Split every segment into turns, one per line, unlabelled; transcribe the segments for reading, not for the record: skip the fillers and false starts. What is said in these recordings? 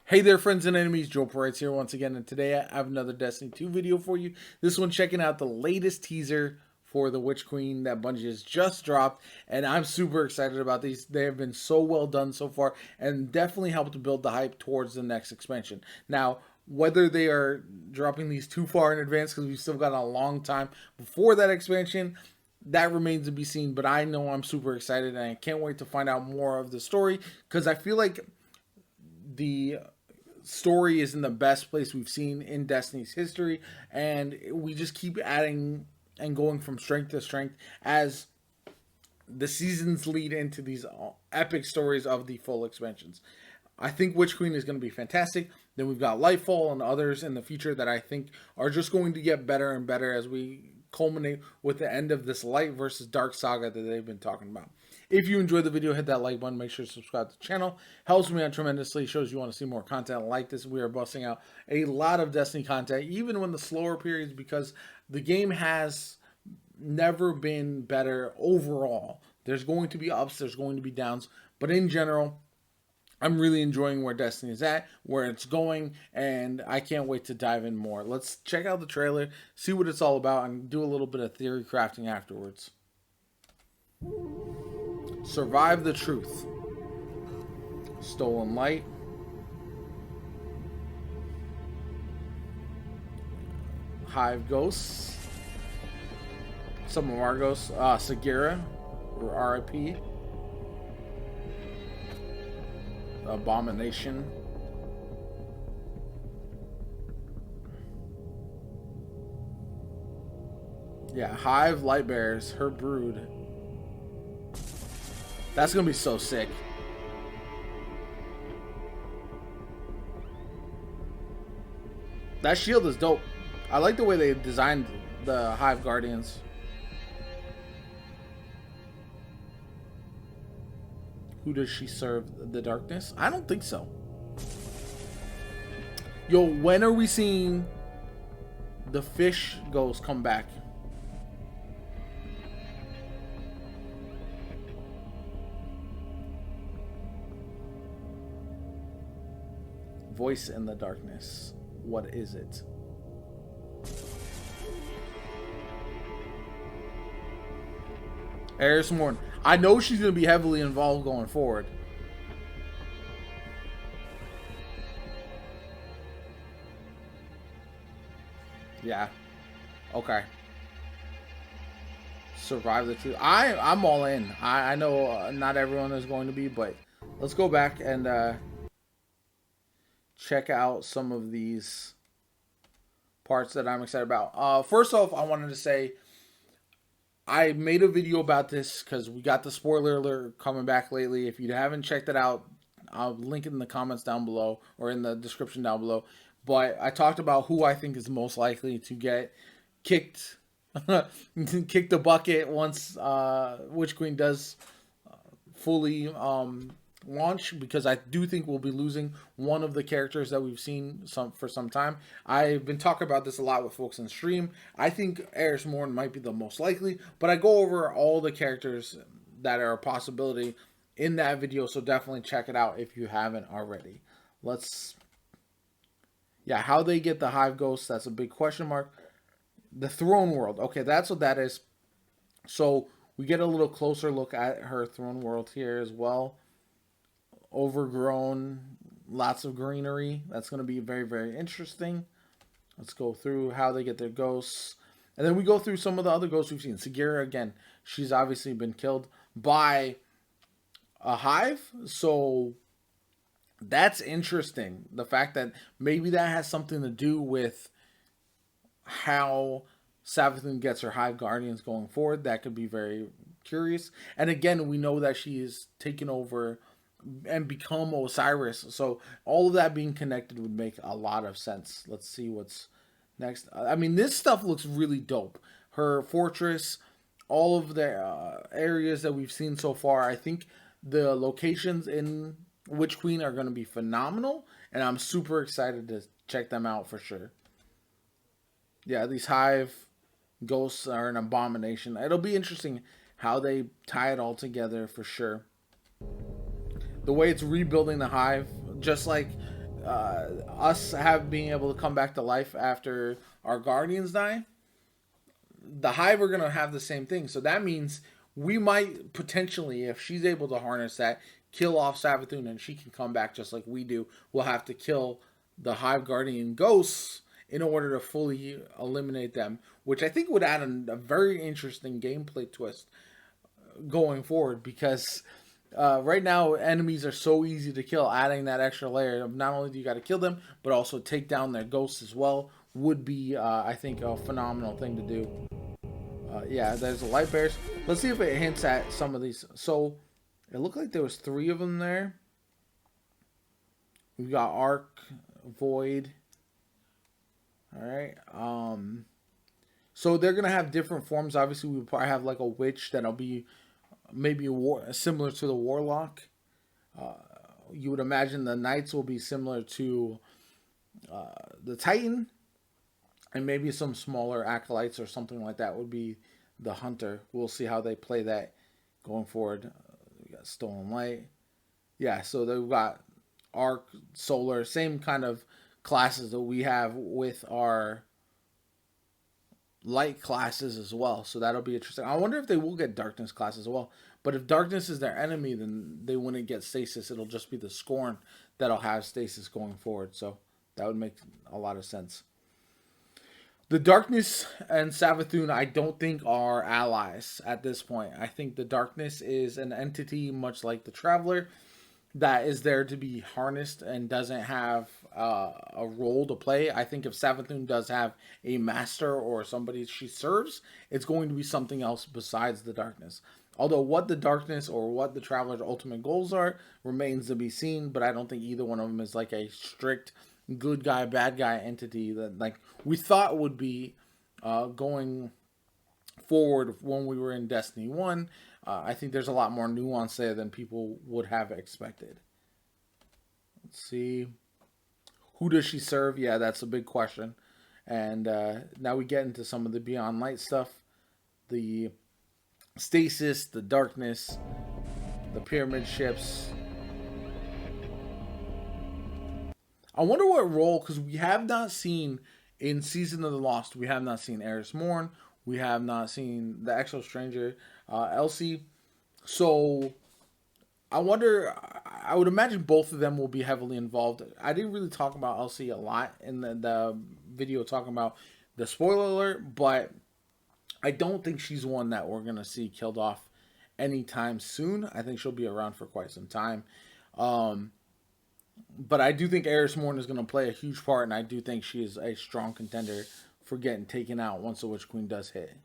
Hey there, friends and enemies. JoPaWrites here once again, and today I have another Destiny 2 video for you. This one checking out the latest teaser for the Witch Queen that Bungie has just dropped, and I'm super excited about these. They have been so well done so far, and definitely helped to build the hype towards the next expansion. Now, whether they are dropping these too far in advance, because we've still got a long time before that expansion, that remains to be seen. But I know I'm super excited, and I can't wait to find out more of the story, because I feel like the story is in the best place we've seen in Destiny's history, and we just keep adding and going from strength to strength as the seasons lead into these epic stories of the full expansions. I think Witch Queen is going to be fantastic. Then we've got Lightfall and others in the future that I think are just going to get better and better as we culminate with the end of this light versus dark saga that they've been talking about. If you enjoyed the video, hit that like button. Make sure to subscribe to the channel. Helps me out tremendously. Shows you want to see more content like this. We are busting out a lot of Destiny content, even when the slower periods, because the game has never been better overall. There's going to be ups, there's going to be downs, but in general, I'm really enjoying where Destiny is at, where it's going, and I can't wait to dive in more. Let's check out the trailer, see what it's all about, and do a little bit of theory crafting afterwards. Survive the truth. Stolen light. Hive ghosts. Some of our ghosts. Sagira, or RIP. Abomination. Yeah, Hive Lightbearers, her brood. That's gonna be so sick. That shield is dope. I like the way they designed the Hive Guardians. Who does she serve? The darkness? I don't think so. Yo, when are we seeing the fish ghost come back? Voice in the darkness. What is it? Eris Morn. I know she's going to be heavily involved going forward. Yeah. Okay. Survive the truth. I'm all in. I know not everyone is going to be, but let's go back and check out some of these parts that I'm excited about. First off, I wanted to say I made a video about this because we got the spoiler alert coming back lately. If you haven't checked it out, I'll link it in the comments down below or in the description down below. But I talked about who I think is most likely to get kicked, kick the bucket once Witch Queen does fully launch, because I do think we'll be losing one of the characters that we've seen for some time. I've been talking about this a lot with folks in stream. I think Eris Morn might be the most likely, but I go over all the characters that are a possibility in that video, so definitely check it out if you haven't already. Yeah, how they get the Hive Ghost, that's a big question mark. The Throne World, okay, that's what that is. So we get a little closer look at her Throne World here as well. Overgrown, lots of greenery. That's going to be very, very interesting. Let's go through how they get their ghosts. And then we go through some of the other ghosts we've seen. Sagira, again, she's obviously been killed by a hive. So that's interesting. The fact that maybe that has something to do with how Savathun gets her Hive Guardians going forward. That could be very curious. And again, we know that she is taken over and become Osiris, so all of that being connected would make a lot of sense. Let's see what's next. I mean, this stuff looks really dope. Her fortress, all of the areas that we've seen so far. I think the locations in Witch Queen are going to be phenomenal, and I'm super excited to check them out for sure. Yeah, these Hive ghosts are an abomination. It'll be interesting how they tie it all together for sure. The way it's rebuilding the Hive, just like us being able to come back to life after our guardians die, the Hive are going to have the same thing. So that means we might potentially, if she's able to harness that, kill off Savathun and she can come back just like we do. We'll have to kill the Hive Guardian ghosts in order to fully eliminate them, which I think would add a very interesting gameplay twist going forward, because right now enemies are so easy to kill. Adding that extra layer of not only do you got to kill them, but also take down their ghosts as well would be, I think, a phenomenal thing to do. Yeah, there's the light bears. Let's see if it hints at some of these. So it looked like there was 3 of them there. We've got Arc, Void. All right. So they're gonna have different forms. Obviously, we probably have like a witch that'll be maybe similar to the warlock. You would imagine the knights will be similar to the titan, and maybe some smaller acolytes or something like that would be the hunter. We'll see how they play that going forward. We got stolen light. Yeah, so they've got arc, solar, same kind of classes that we have with our light classes as well. So that'll be interesting. I wonder if they will get darkness classes as well. But if darkness is their enemy, then they wouldn't get stasis. It'll just be the Scorn that'll have stasis going forward. So that would make a lot of sense. The Darkness and Savathun, I don't think are allies at this point. I think the Darkness is an entity much like the Traveler that is there to be harnessed and doesn't have a role to play. I think if Savathun does have a master or somebody she serves, it's going to be something else besides the Darkness. Although what the Darkness or what the Traveler's ultimate goals are remains to be seen, but I don't think either one of them is like a strict good guy, bad guy entity that like we thought would be going forward when we were in Destiny 1. I think there's a lot more nuance there than people would have expected. Let's see. Who does she serve? Yeah, that's a big question. And now we get into some of the Beyond Light stuff. The Stasis, the Darkness, the Pyramid ships. I wonder what role, because we have not seen in Season of the Lost, we have not seen Eris Morn, we have not seen the Exo Stranger, Elsie. So I wonder, I would imagine both of them will be heavily involved. I didn't really talk about Elsie a lot in the video talking about the spoiler alert, but I don't think she's one that we're going to see killed off anytime soon. I think she'll be around for quite some time. But I do think Eris Morn is going to play a huge part, and I do think she is a strong contender for getting taken out once the Witch Queen does hit.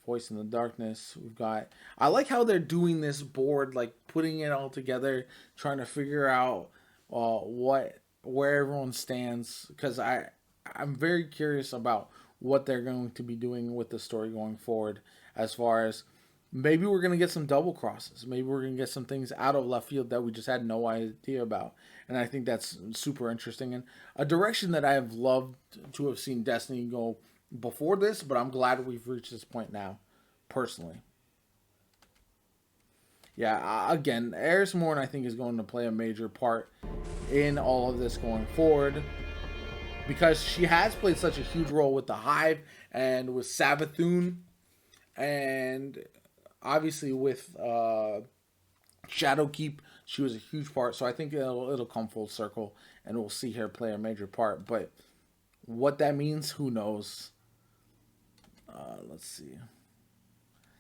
Voice in the Darkness. We've got... I like how they're doing this board, like putting it all together, trying to figure out where everyone stands, because I'm very curious about what they're going to be doing with the story going forward, as far as maybe we're going to get some double crosses. Maybe we're going to get some things out of left field that we just had no idea about. And I think that's super interesting. And a direction that I have loved to have seen Destiny go before this, but I'm glad we've reached this point now, personally. Yeah, again, Eris Morn I think is going to play a major part in all of this going forward, because she has played such a huge role with the Hive and with Savathun, and obviously with Shadowkeep, she was a huge part. So I think it'll come full circle, and we'll see her play a major part. But what that means, who knows? Let's see.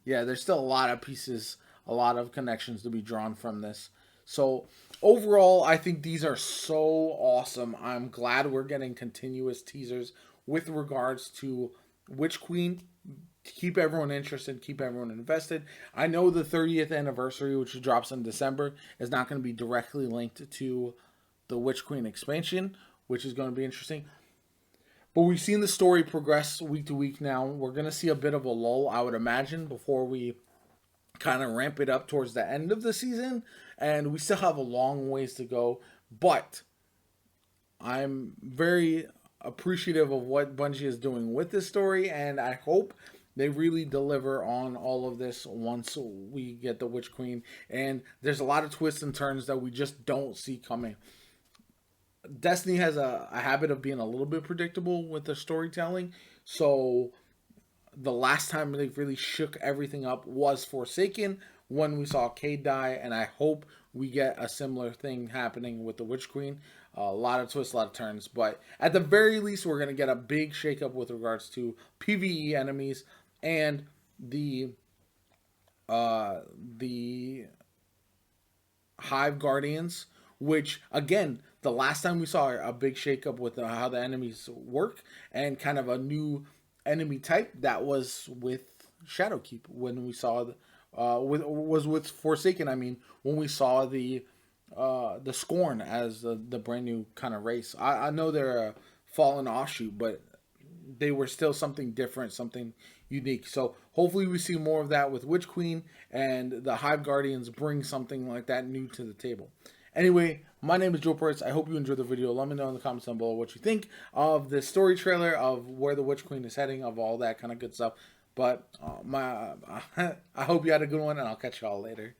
Yeah, there's still a lot of pieces, a lot of connections to be drawn from this. So overall, I think these are so awesome. I'm glad we're getting continuous teasers with regards to Witch Queen, to keep everyone interested, keep everyone invested. I know the 30th anniversary, which drops in December, is not going to be directly linked to the Witch Queen expansion, which is going to be interesting. But we've seen the story progress week to week now. We're going to see a bit of a lull, I would imagine, before we kind of ramp it up towards the end of the season. And we still have a long ways to go. But I'm very appreciative of what Bungie is doing with this story, and I hope they really deliver on all of this once we get the Witch Queen. And there's a lot of twists and turns that we just don't see coming. Destiny has a habit of being a little bit predictable with the storytelling. So the last time they really shook everything up was Forsaken, when we saw Cade die, and I hope we get a similar thing happening with the Witch Queen. A lot of twists, a lot of turns, but at the very least, we're gonna get a big shakeup with regards to PVE enemies and the uh, the Hive Guardians, which again, the last time we saw a big shakeup with how the enemies work and kind of a new enemy type, that was with Shadowkeep when we saw was with Forsaken. I mean, when we saw the Scorn as the brand new kind of race. I know they're a fallen offshoot, but they were still something different, something unique. So hopefully we see more of that with Witch Queen, and the Hive Guardians bring something like that new to the table. Anyway, my name is JoPaWrites. I hope you enjoyed the video. Let me know in the comments down below what you think of the story trailer, of where the Witch Queen is heading, of all that kind of good stuff. But I hope you had a good one, and I'll catch y'all later.